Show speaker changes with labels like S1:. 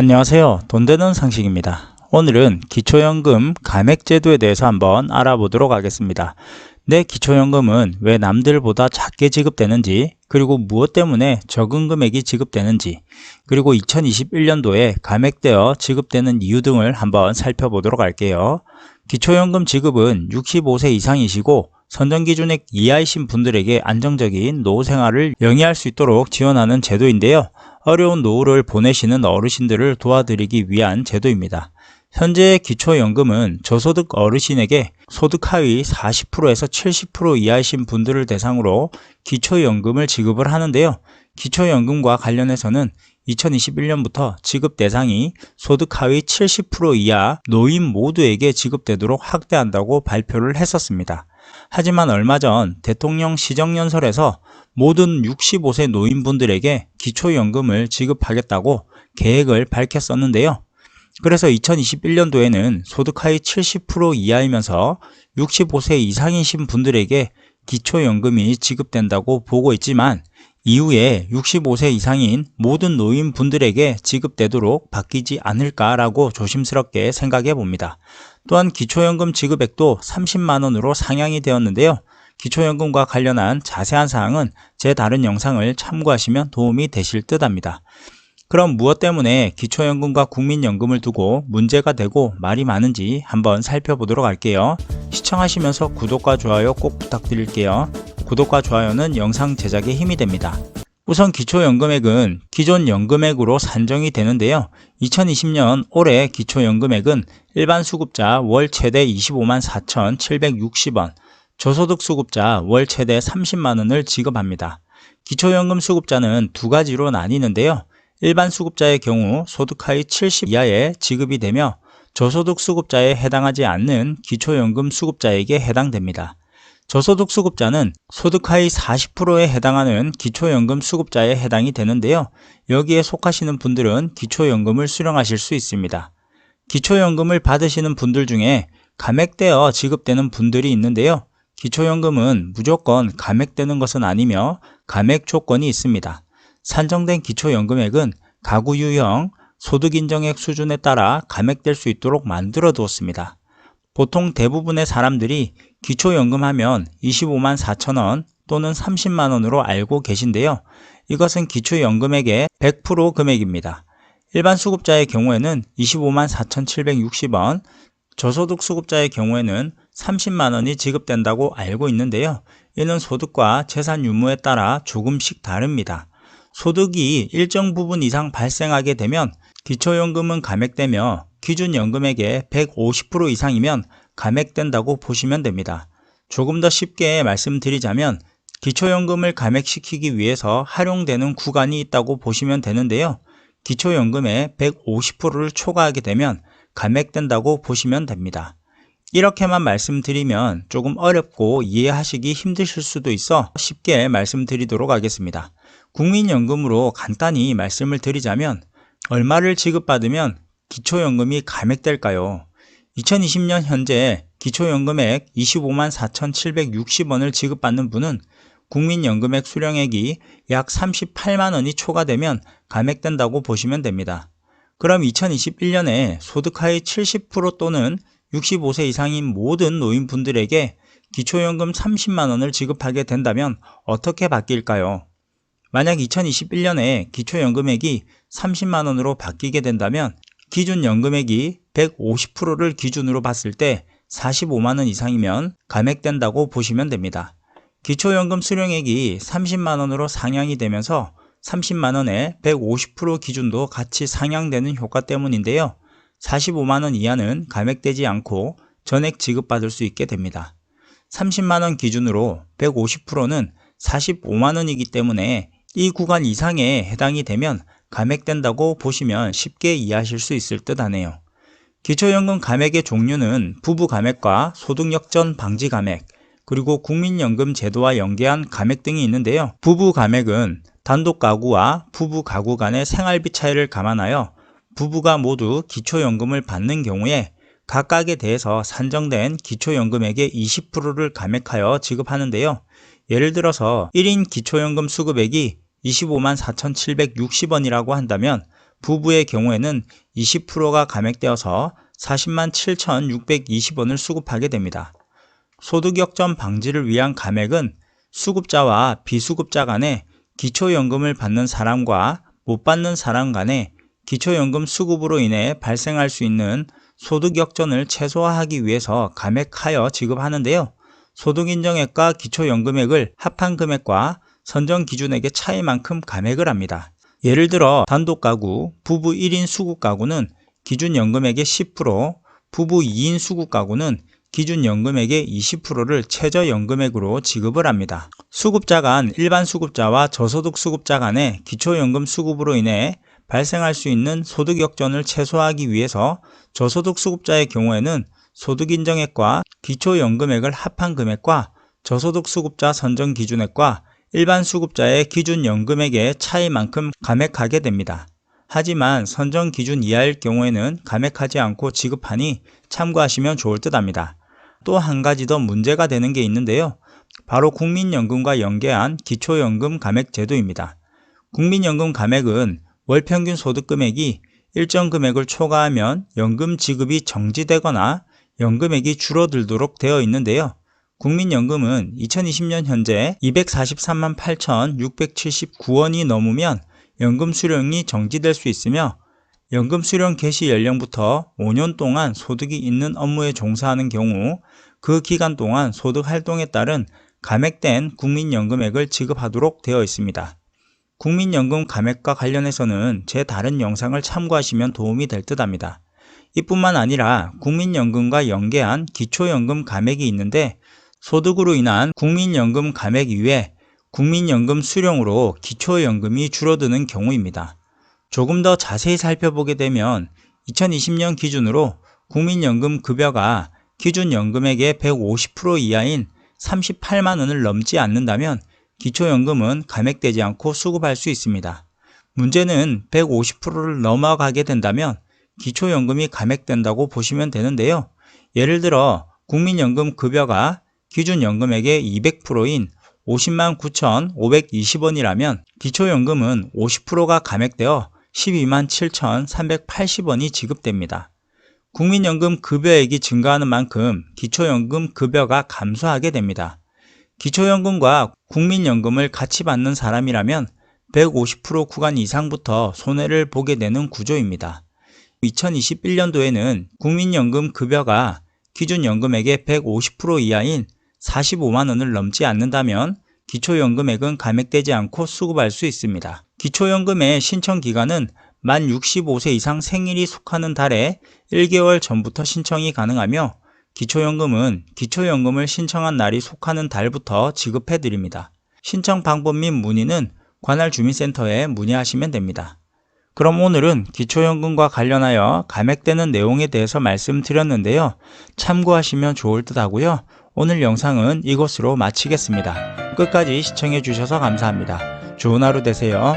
S1: 안녕하세요. 돈 되는 상식입니다. 오늘은 기초연금 감액제도에 대해서 한번 알아보도록 하겠습니다. 내 기초연금은 왜 남들보다 작게 지급되는지, 그리고 무엇 때문에 적은 금액이 지급되는지, 그리고 2021년도에 감액되어 지급되는 이유 등을 한번 살펴보도록 할게요. 기초연금 지급은 65세 이상이시고 선정기준액 이하이신 분들에게 안정적인 노후 생활을 영위할 수 있도록 지원하는 제도인데요. 어려운 노후를 보내시는 어르신들을 도와드리기 위한 제도입니다. 현재 기초연금은 저소득 어르신에게 소득 하위 40%에서 70% 이하이신 분들을 대상으로 기초연금을 지급을 하는데요. 기초연금과 관련해서는 2021년부터 지급 대상이 소득 하위 70% 이하 노인 모두에게 지급되도록 확대한다고 발표를 했었습니다. 하지만 얼마 전 대통령 시정연설에서 모든 65세 노인분들에게 기초연금을 지급하겠다고 계획을 밝혔었는데요. 그래서 2021년도에는 소득 하위 70% 이하이면서 65세 이상이신 분들에게 기초연금이 지급된다고 보고 있지만 이후에 65세 이상인 모든 노인분들에게 지급되도록 바뀌지 않을까라고 조심스럽게 생각해 봅니다. 또한 기초연금 지급액도 30만원으로 상향이 되었는데요. 기초연금과 관련한 자세한 사항은 제 다른 영상을 참고하시면 도움이 되실 듯 합니다. 그럼 무엇 때문에 기초연금과 국민연금을 두고 문제가 되고 말이 많은지 한번 살펴보도록 할게요. 시청하시면서 구독과 좋아요 꼭 부탁드릴게요. 구독과 좋아요는 영상 제작에 힘이 됩니다. 우선 기초연금액은 기존 연금액으로 산정이 되는데요. 2020년 올해 기초연금액은 일반 수급자 월 최대 25만 4,760원, 저소득 수급자 월 최대 30만원을 지급합니다. 기초연금 수급자는 두 가지로 나뉘는데요. 일반 수급자의 경우 소득 하위 70 이하에 지급이 되며 저소득 수급자에 해당하지 않는 기초연금 수급자에게 해당됩니다. 저소득 수급자는 소득 하위 40%에 해당하는 기초연금 수급자에 해당이 되는데요. 여기에 속하시는 분들은 기초연금을 수령하실 수 있습니다. 기초연금을 받으시는 분들 중에 감액되어 지급되는 분들이 있는데요. 기초연금은 무조건 감액되는 것은 아니며 감액 조건이 있습니다. 산정된 기초연금액은 가구 유형, 소득 인정액 수준에 따라 감액될 수 있도록 만들어 두었습니다. 보통 대부분의 사람들이 기초연금 하면 25만 4천원 또는 30만원으로 알고 계신데요. 이것은 기초연금액의 100% 금액입니다. 일반 수급자의 경우에는 25만 4,760원, 저소득 수급자의 경우에는 30만원이 지급된다고 알고 있는데요. 이는 소득과 재산 유무에 따라 조금씩 다릅니다. 소득이 일정 부분 이상 발생하게 되면 기초연금은 감액되며 기준연금액의 150% 이상이면 감액된다고 보시면 됩니다. 조금 더 쉽게 말씀드리자면 기초연금을 감액시키기 위해서 활용되는 구간이 있다고 보시면 되는데요. 기초연금의 150%를 초과하게 되면 감액된다고 보시면 됩니다. 이렇게만 말씀드리면 조금 어렵고 이해하시기 힘드실 수도 있어 쉽게 말씀드리도록 하겠습니다. 국민연금으로 간단히 말씀을 드리자면 얼마를 지급받으면 기초연금이 감액될까요? 2020년 현재 기초연금액 25만 4,760원을 지급받는 분은 국민연금액 수령액이 약 38만원이 초과되면 감액된다고 보시면 됩니다. 그럼 2021년에 소득 하위 70% 또는 65세 이상인 모든 노인분들에게 기초연금 30만원을 지급하게 된다면 어떻게 바뀔까요? 만약 2021년에 기초연금액이 30만원으로 바뀌게 된다면 기준연금액이 150%를 기준으로 봤을 때 45만원 이상이면 감액된다고 보시면 됩니다. 기초연금 수령액이 30만원으로 상향이 되면서 30만원의 150% 기준도 같이 상향되는 효과 때문인데요. 45만원 이하는 감액되지 않고 전액 지급받을 수 있게 됩니다. 30만원 기준으로 150%는 45만원이기 때문에 이 구간 이상에 해당이 되면 감액된다고 보시면 쉽게 이해하실 수 있을 듯 하네요. 기초연금 감액의 종류는 부부 감액과 소득 역전 방지 감액, 그리고 국민연금 제도와 연계한 감액 등이 있는데요. 부부 감액은 단독 가구와 부부 가구 간의 생활비 차이를 감안하여 부부가 모두 기초연금을 받는 경우에 각각에 대해서 산정된 기초연금액의 20%를 감액하여 지급하는데요. 예를 들어서 1인 기초연금 수급액이 25만 4,760원이라고 한다면 부부의 경우에는 20%가 감액되어서 40만 7,620원을 수급하게 됩니다. 소득 역전 방지를 위한 감액은 수급자와 비수급자 간에 기초연금을 받는 사람과 못 받는 사람 간에 기초연금 수급으로 인해 발생할 수 있는 소득 역전을 최소화하기 위해서 감액하여 지급하는데요. 소득인정액과 기초연금액을 합한 금액과 선정기준액의 차이만큼 감액을 합니다. 예를 들어 단독가구, 부부 1인 수급가구는 기준연금액의 10%, 부부 2인 수급가구는 기준연금액의 20%를 최저연금액으로 지급을 합니다. 수급자 간 일반 수급자와 저소득 수급자 간의 기초연금 수급으로 인해 발생할 수 있는 소득 역전을 최소화하기 위해서 저소득 수급자의 경우에는 소득인정액과 기초연금액을 합한 금액과 저소득 수급자 선정기준액과 일반 수급자의 기준연금액의 차이만큼 감액하게 됩니다. 하지만 선정기준 이하일 경우에는 감액하지 않고 지급하니 참고하시면 좋을 듯 합니다. 또 한 가지 더 문제가 되는 게 있는데요. 바로 국민연금과 연계한 기초연금 감액 제도입니다. 국민연금 감액은 월평균 소득금액이 일정 금액을 초과하면 연금 지급이 정지되거나 연금액이 줄어들도록 되어 있는데요. 국민연금은 2020년 현재 243만 8,679원이 넘으면 연금 수령이 정지될 수 있으며 연금 수령 개시 연령부터 5년 동안 소득이 있는 업무에 종사하는 경우 그 기간 동안 소득 활동에 따른 감액된 국민연금액을 지급하도록 되어 있습니다. 국민연금 감액과 관련해서는 제 다른 영상을 참고하시면 도움이 될 듯 합니다. 이뿐만 아니라 국민연금과 연계한 기초연금 감액이 있는데 소득으로 인한 국민연금 감액 이외에 국민연금 수령으로 기초연금이 줄어드는 경우입니다. 조금 더 자세히 살펴보게 되면 2020년 기준으로 국민연금 급여가 기준연금액의 150% 이하인 38만 원을 넘지 않는다면 기초연금은 감액되지 않고 수급할 수 있습니다. 문제는 150%를 넘어가게 된다면 기초연금이 감액된다고 보시면 되는데요. 예를 들어 국민연금 급여가 기준연금액의 200%인 50만 9,520원이라면 기초연금은 50%가 감액되어 12만 7,380원이 지급됩니다. 국민연금 급여액이 증가하는 만큼 기초연금 급여가 감소하게 됩니다. 기초연금과 국민연금을 같이 받는 사람이라면 150% 구간 이상부터 손해를 보게 되는 구조입니다. 2021년도에는 국민연금 급여가 기준연금액의 150% 이하인 45만 원을 넘지 않는다면 기초연금액은 감액되지 않고 수급할 수 있습니다. 기초연금의 신청 기간은 만 65세 이상 생일이 속하는 달에 1개월 전부터 신청이 가능하며 기초연금은 기초연금을 신청한 날이 속하는 달부터 지급해 드립니다. 신청 방법 및 문의는 관할 주민센터에 문의하시면 됩니다. 그럼 오늘은 기초연금과 관련하여 감액되는 내용에 대해서 말씀드렸는데요. 참고하시면 좋을 듯 하고요. 오늘 영상은 이것으로 마치겠습니다. 끝까지 시청해 주셔서 감사합니다. 좋은 하루 되세요.